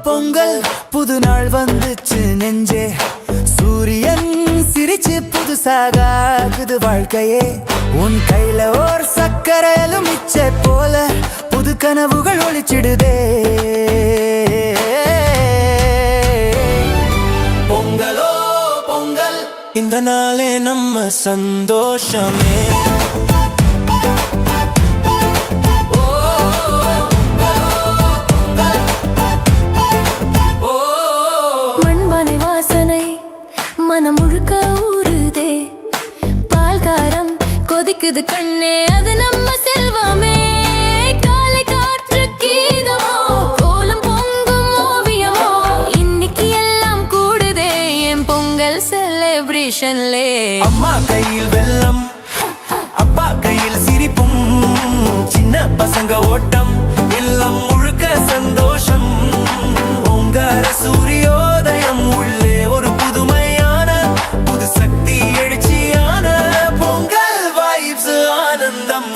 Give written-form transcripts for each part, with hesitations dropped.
பொங்கல் புது நாள் வந்துச்சு நெஞ்சே சூரியன் சிரிச்சு புதுசாக ஆகுது வாழ்க்கையே உன் கையில ஓர் சக்கரையிலும் மிச்ச போல புது கனவுகள் ஒளிச்சிடுதே பொங்கலோ பொங்கல் இந்த நாளே நம்ம சந்தோஷமே மனம் முழுக்க ஊறுதே பால்காரம் கொதிக்குது கண்ணே அது நம்ம செல்வமே காலை காற்று கீதமோ கோலம் பொங்கும் ஓவியமோ இன்னைக்கு எல்லாம் கூடுதே என் பொங்கல் செலிப்ரேஷன்லே அம்மா கையில் வெல்லம் அப்பா கையில் சிரிப்பும் சின்ன பசங்க ஓட்டம் எல்லாம் முழுக்க சந்தோஷம் பொங்கர சூரியோதயம் உள்ளே ஒரு புதுமையான புது சக்தி எழுச்சியான பொங்கல் வைப்ஸ் ஆனந்தம்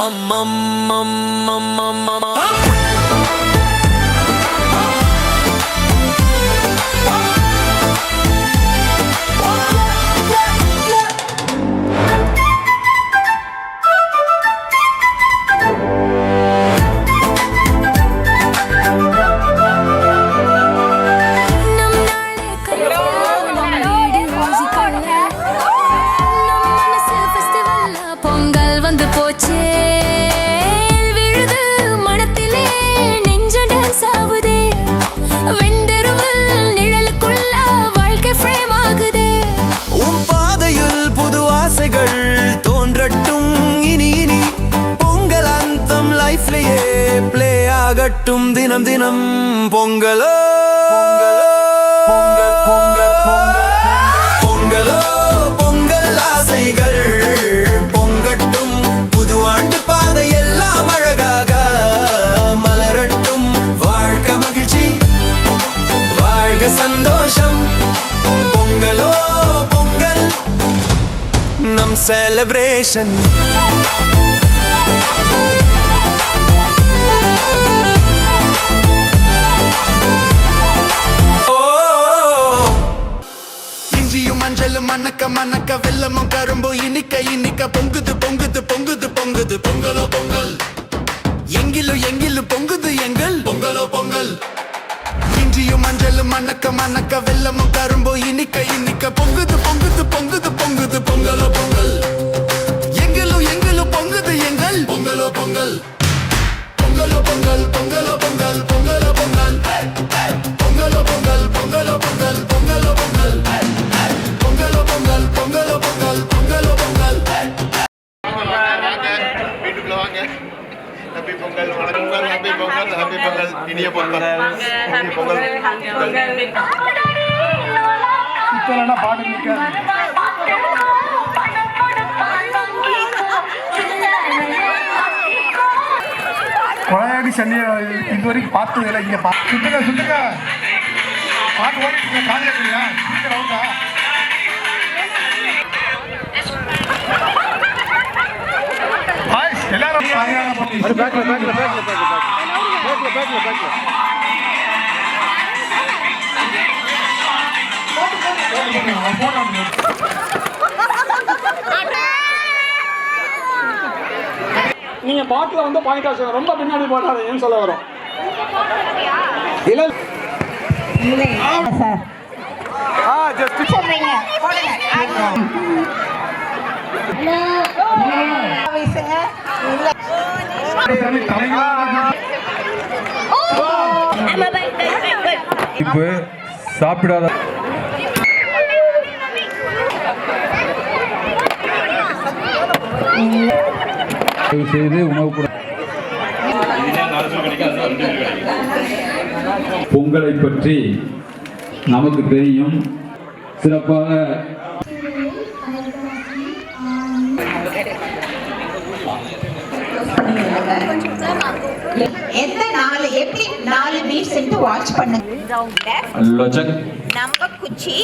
ஆகட்டும் தினம் தினம் பொங்கலோ பொங்கலோ பொங்கல் ஆசைகள் பொங்கட்டும் புது ஆண்டு பாதை எல்லாம் அழகாக மலரட்டும் வாழ்க மகிழ்ச்சி வாழ்க சந்தோஷம் பொங்கலோ பொங்கல் நம் செலிப்ரேஷன் மணக்க மணக்க வெல்லமும் கரும்பு இனிக்க இனிக்க பொங்குது பொங்குது பொங்குது பொங்குது பொங்கலோ பொங்கல் எங்கிலும் எங்கிலும் பொங்குது எங்கள் பொங்கலோ பொங்கல் இஞ்சியும் மஞ்சளும் மணக்க மணக்க வெல்லமும் கரும்பு இனிக்க இனிக்க பொங்குது பொங்குது பொங்குது பொங்குது பொங்கலோ பொங்கல் எங்கிலும் எங்கிலும் பொங்குது எங்கள் பொங்கலோ பொங்கல் பொங்கலோ பொங்கல் பொங்கலோ பொங்கல் பொங்கலோ பொங்கல் பொங்கலோ பொங்கல் பொங்கலோ பொங்கல் பொங்கலோ பொங்கல் பொங்கலோ பொங்கல் பொங்கலோ பொங்கல் பொங்கலோ பொங்கல் வீட்டுக்குள்ள வாங்க ஹாப்பி பொங்கல் வணக்கம் ஹாப்பி பொங்கல் ஹாப்பி பொங்கல் இனிய பொங்கல் ஹாப்பி பொங்கல் இத்தனை பாட்டு நிற்காது கொலையாடி சண்டையை இது வரைக்கும் பார்த்ததில்லை இங்கே சுத்துங்க சுத்துங்க பாட்டு ஓடிட்டு காலையில் இல்லையா சீக்கிரம் அவுட்டா எல்லாரும் நீங்க பாட்டில் வந்து பாயிண்ட் ஆச்சு ரொம்ப பின்னாடி போட்டாதீங்கன்னு சொல்ல வரோம் இல்ல சார் ஜஸ்ட் சொல்றீங்க போடுங்க வீசுங்க இப்போ சாப்பிடாத செய்து உணவு கூட பொங்கலை பற்றி நமக்கு தெரியும் சிறப்பாக எந்த நாலு எப்படி 4 பீட்ஸ் இன்டு வாட்ச் பண்ணுங்க லொஜக் நம்ம குச்சி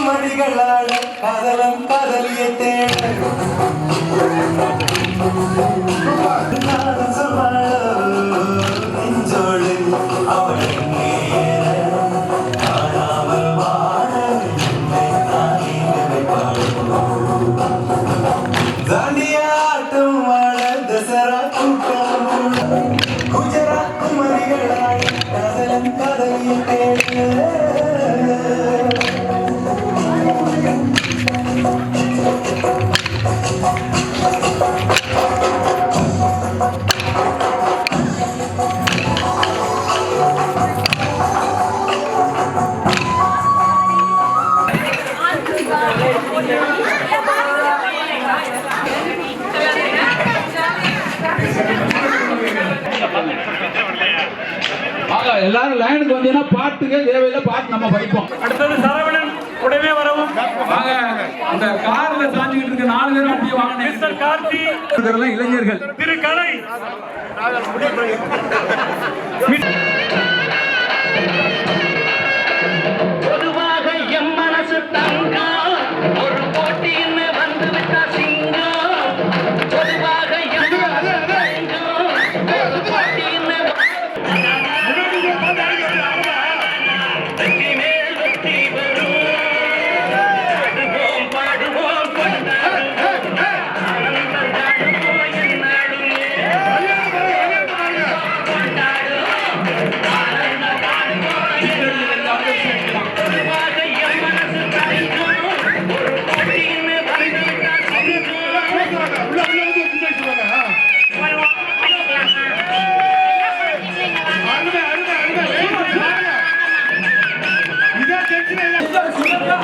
குமரிகளாட காதலம் காதலிய தேட நெஞ்சோடு அவளை காணாமல் வாழ தாண்டியாட்டம் வாழ தசரா கூட்டம் குஜராத் குமரிகளாட காதலம் காதலிய தேட எல்லாரும் லைனுக்கு வந்தீங்கன்னா பாட்டுக்கே தேவையில்லை, பாட்டு நம்ம படிப்போம். அடுத்தது சரவணன் உடனே வரவும். வாங்க, அந்த கார்ல சாஞ்சிக்கிட்டு இருக்க 4 பேரும் அப்படியே வாங்க. மிஸ்டர் கார்த்தி, இதெல்லாம் இளைஞர்கள். திரு கலை, பொதுவாக எம் மனசு தங்கம் ஒரு போட்டின்னு வந்து விட்டா சிங்கம். பொதுவாக எம் மனசு தங்கம் ஒரு போட்டின்னு வெற்றி மேல் வெற்றி வரும். பாடுவோம் கொண்டாடுவோம் ஆனந்தம் காணுவோம் என்னாலுமே கொண்டாடுவோம் ஆனந்தம் காணுவோம். பொதுவாக எம் மனசு தங்கம் ஒரு போட்டின்னு வந்து விட்டா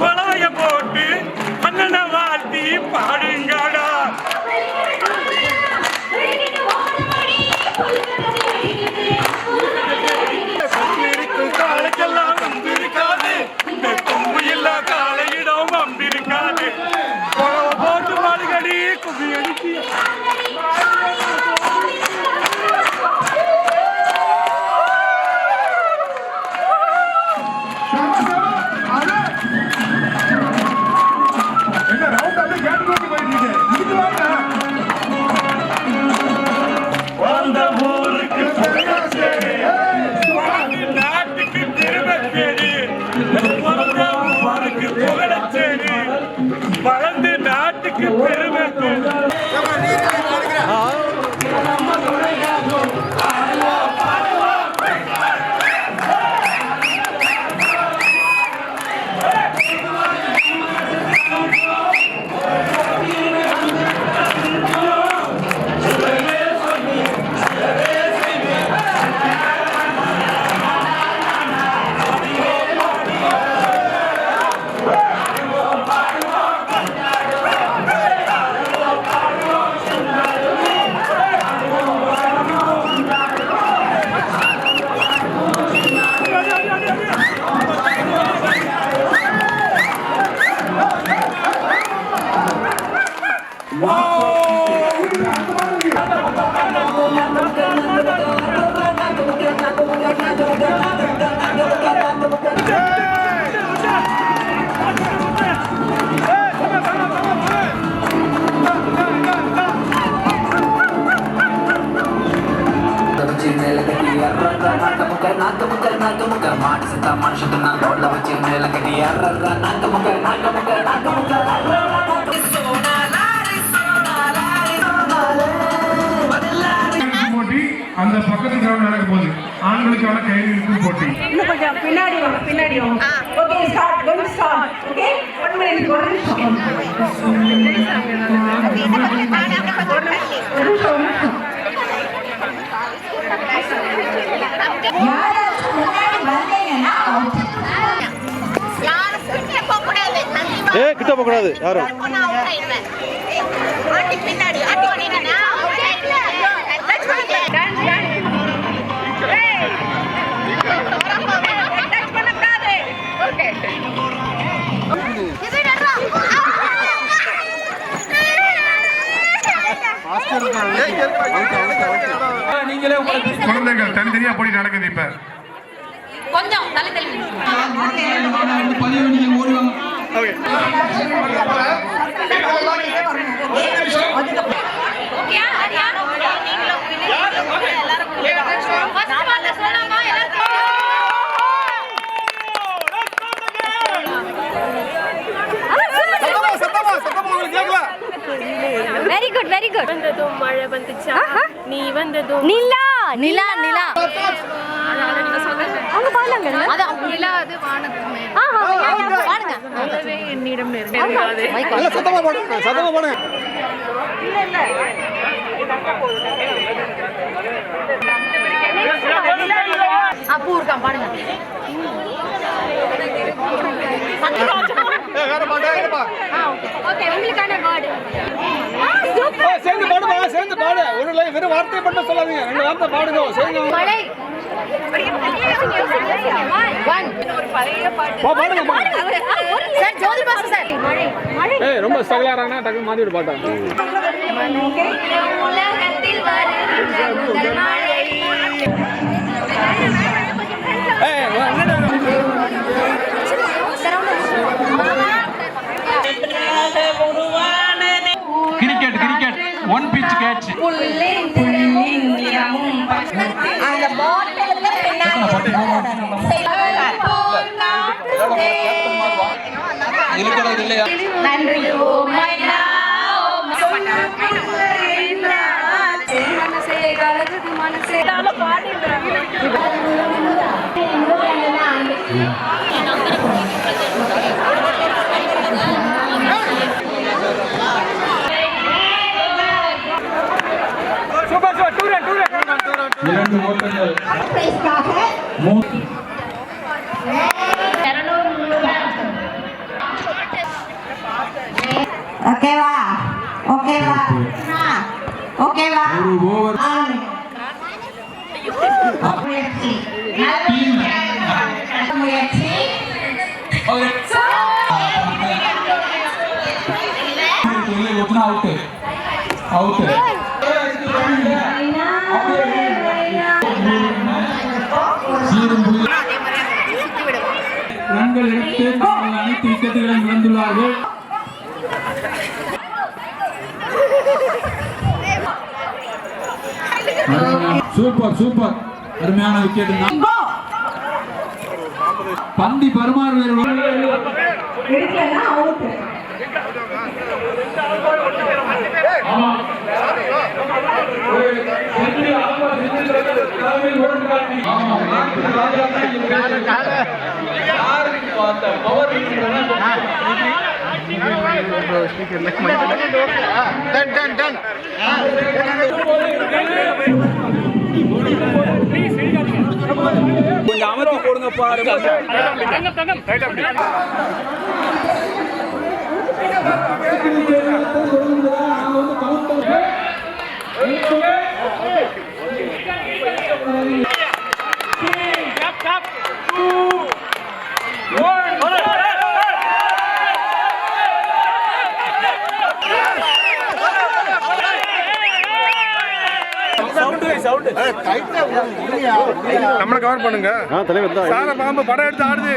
பழைய போட்டு அண்ணனை வாழ்த்தி பாடுங்கடா. இருக்கும் காலைக்கெல்லாம் வம்பிருக்காது, இந்த கொம்பு இல்லா காலையிடம் வம்பிருக்காது. பழவ போட்டு பாடுகடி கும்பி அடிச்சு என்ன ரவுண்ட் அப்படியே கேட்டு போட்டு போயிட்டு இருக்கு. இது வாங்க வந்த ஊருக்கு நாட்டுக்கு திரும்ப தேடி பிறந்த ஊருக்கு புகழச்சேரி வளர்ந்து நாட்டுக்கு பெருமை தேடி. போட்டி அந்த பக்கத்து கிரவுண்ட் நடக்க போகுது. ஆண்களுக்கான கையில் இருக்கும் போட்டி. இன்னும் கொஞ்சம் பின்னாடி வாங்க, பின்னாடி வாங்க. Okay, start. Going start. Okay, 1 minute. யாராச்சும் முன்னாடி வந்தீங்கன்னா கிட்ட போக கூடாது யாரும். நீங்களே குழந்தைகள் தனித்தனியா போய் நடக்குது இப்ப. கொஞ்சம் தள்ளி தள்ளி பதிவு நீங்க ஓடுவாங்க. ஓகேயா ஹரியா நீங்களும் எல்லாரும் ஃபர்ஸ்ட் வாங்க சொல்லலாமா எல்லாரும் வெரி குட் வெரி குட். வந்ததும் மழை வந்துச்சா நீ வந்ததும் நிலா நிலா நிலா அவங்க பாடுறாங்க அது நிலா அது வானத்துமே பாடுங்க நிலவே என்னிடம் நெருங்காது. நல்ல சத்தமா பாடுங்க, சத்தமா பாடுங்க. அப்பூ இருக்கான் பாடுங்க. ஓகே உங்களுக்கான வேர்ட் சேர்ந்து பாடுமா, சேர்ந்து பாடு. ஒரு லைன் வெறும் வார்த்தை மட்டும் சொல்லாதீங்க, 2 வார்த்தை பாடுங்க. சேர்ந்து மழை ஒரு பழைய பாட்டு சார் ஜோதி பாசு சார் மழை மழை ரொம்ப ஸ்ட்ரகிளாரானா டக்கு மாத்தி விடு பாட்டா. உலகத்தில் வருகின்ற முதல் மழை cricket cricket one pitch catch. அந்த பாட்டிலுக்கு இல்லையா? நன்றி. ஓ மை இரண்டு ஓட்டங்கள். ஓகேவா ஓகேவா ஓகேவா ஒரு ஓவர் முயற்சி அவுட் அவுட். ரன்கள் எடுத்து அனைத்து விக்கெட்டுகளையும் இழந்துள்ளார்கள். சூப்பர் சூப்பர், அருமையான விக்கெட். பந்தி பரிமாறுவீர்கள். எடுக்கலன்னா அவுட். கொஞ்சம் அமர்த்தி போடுங்க பாரு. நம்மள கவர் பண்ணுங்க. தலைவர் தான் சார பாம்பு படம் எடுத்து ஆடுது.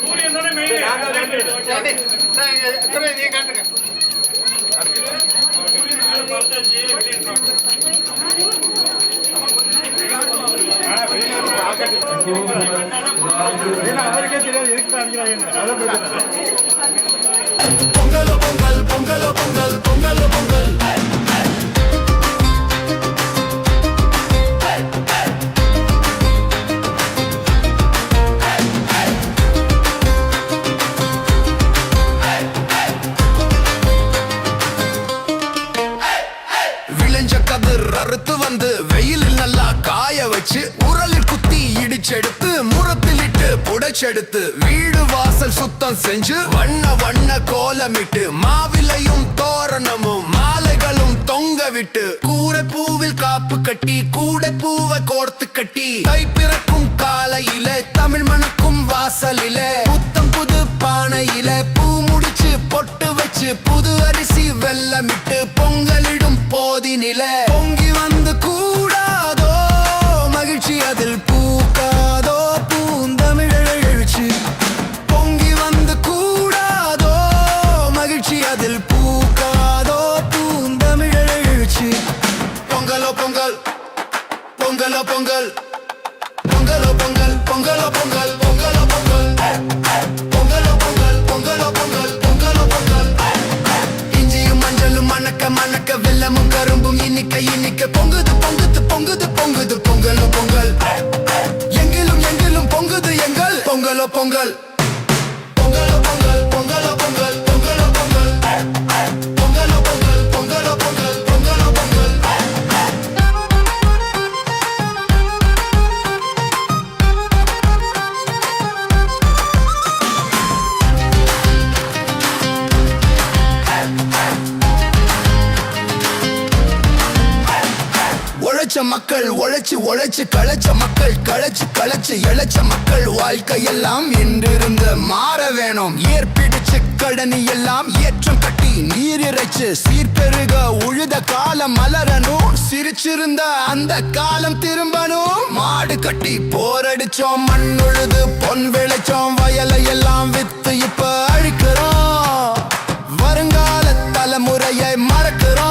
சூரியன் தானே மெயின். நீ காட்டுங்க. அவருக்கே தெரியாது எதுக்கு அடிக்கிறாங்க. பொங்கலோ பொங்கல் பொங்கலோ பொங்கல் பொங்கலோ பொங்கல் விளைஞ்ச கதிர் அறுத்து வந்து வெயிலில் நல்லா காய வச்சு உரலில் குத்தி இடிச்செடுத்து முரத்தில் இட்டு புடைச்செடுத்து வீடு வாசல் சுத்தம் செஞ்சு வண்ண வண்ண கோலமிட்டு மாவிலையும் தோரணமும் மாலைகளும் தொங்க விட்டு கூரை பூவில் காப்பு கட்டி கூடை பூவை கோர்த்து கட்டி கை பிறக்கும் காலையில தமிழ் மணக்கும் வாசலில புத்தம் புது பானையில பூ முடிச்சு பொட்டு வச்சு புது அரிசி வெல்லமிட்டு பொங்கலிடும் போதினில பொங்கி வந்து கூடாதோ மகிழ்ச்சி அதில் பூக்காதோ பூந்தமிழ் பொங்கி வந்து கூடாதோ மகிழ்ச்சி அதில் பூக்காதோ பூந்தமிழ் பொங்கலோ பொங்கல் பொங்கலோ பொங்கல் பொங்கலோ பொங்கல் பொங்கலோ பொங்கல் பொங்கலோ பொங்கல் பொங்கலோ பொங்கல் பொங்கலோ பொங்கல் பொங்கலோ பொங்கல் இஞ்சியும் மஞ்சளும் மணக்க மணக்க வெல்லமும் கரும்பும் இனிக்க இனிக்க பொங்குது பொங்குது பொங்குது பொங்குது பொங்கலோ பொங்கல் எங்கிலும் எங்கிலும் பொங்குது எங்கள் பொங்கலோ பொங்கல் பொங்கலோ பொங்கல் பொங்கலோ பொங்கல் பொங்கலோ பொங்கல் பொங்கலோ பொங்கல் பொங்கலோ பொங்கல் பொங்கலோ பொங்கல் உழைச்ச மக்கள் உழைச்சு உழைச்சு களைச்ச மக்கள் களைச்சு களைச்சு இழைச்ச மக்கள் வாழ்க்கையெல்லாம் இன்றிருந்து மாற வேணும் ஏற்பிடிச்சு கடனி எல்லாம் ஏற்றம் கட்டி நீர் இறைச்சு சீர்பெருக உழுத காலம் மலரணும் சிரிச்சிருந்த அந்த காலம் திரும்பணும் மாடு கட்டி போரடிச்சோம் மண் உழுது பொன் விளைச்சோம் வயலை எல்லாம் வித்து இப்ப அழிக்கிறோம் வருங்கால தலைமுறையை மறக்கிறோம்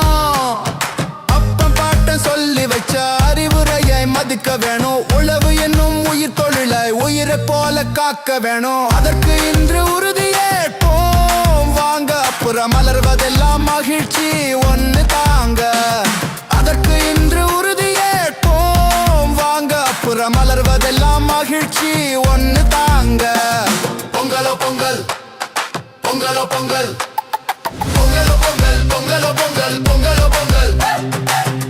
சொல்லி வச்ச அறிவுரையை மதிக்க வேணும் உழவு என்னும் உயிர் தொழிலை உயிரை போல காக்க வேணும் அதற்கு இன்று உறுதியேற்போம் வாங்க அப்புறம் மலர்வதெல்லாம் மகிழ்ச்சி ஒன்னு தாங்க அதற்கு இன்று உறுதியேற்போம் வாங்க அப்புறம் மலர்வதெல்லாம் மகிழ்ச்சி ஒன்னு தாங்க பொங்கலோ பொங்கல் பொங்கலோ பொங்கல் பொங்கலோ பொங்கல் பொங்கலோ பொங்கல் பொங்கலோ பொங்கல்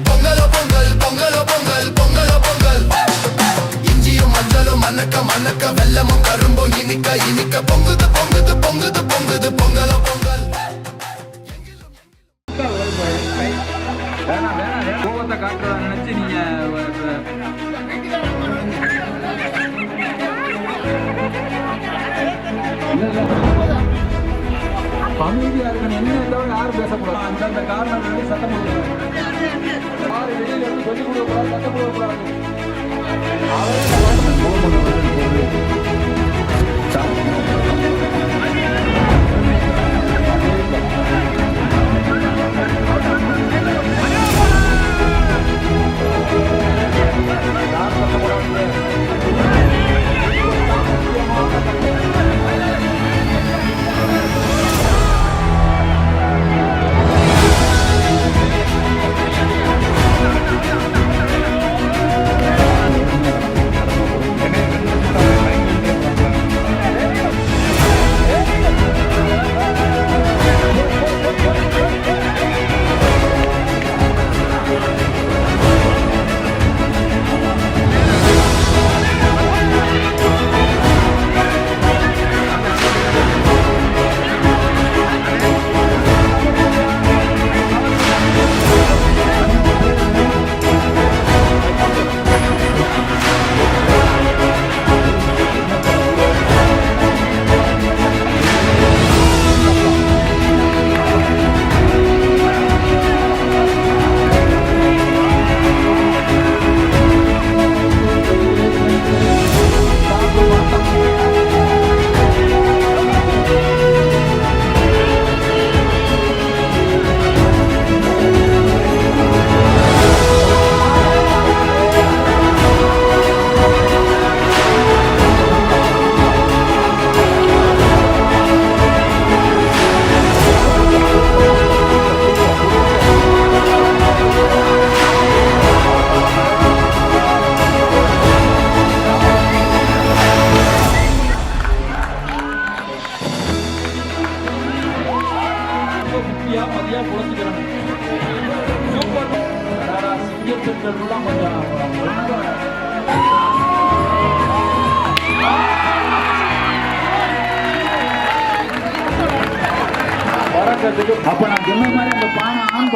பொங்கலோ பொங்கல் பொங்கலோ பொங்கல் பொங்கலோ பொங்கல் இஞ்சியும் மஞ்சளும் மணக்க மணக்க வெல்லமும் கரும்பும் இனிக்க இனிக்க பொங்குது பொங்குது பொங்குது பொங்குது பொங்கலோ பொங்கல் கோபத்தை காட்டுறதா நினைச்சு நீங்க அமைதியா இருக்கணும் என்ன தவிர யாரும் பேசக்கூடாது அந்தந்த காரணம் வந்து சட்டம் போடக்கூடாது யாரு வெளியில இருந்து சொல்லிக் கொடுக்கக்கூடாது சட்டம் போடக்கூடாது ரொம்ப புத்தியா மதியா குழந்தைக்கிறேன் சூப்பர் சிங்கர் சென்டர்லாம் கொஞ்சம் அப்ப நான் சொன்ன மாதிரி அந்த பானை ஆன்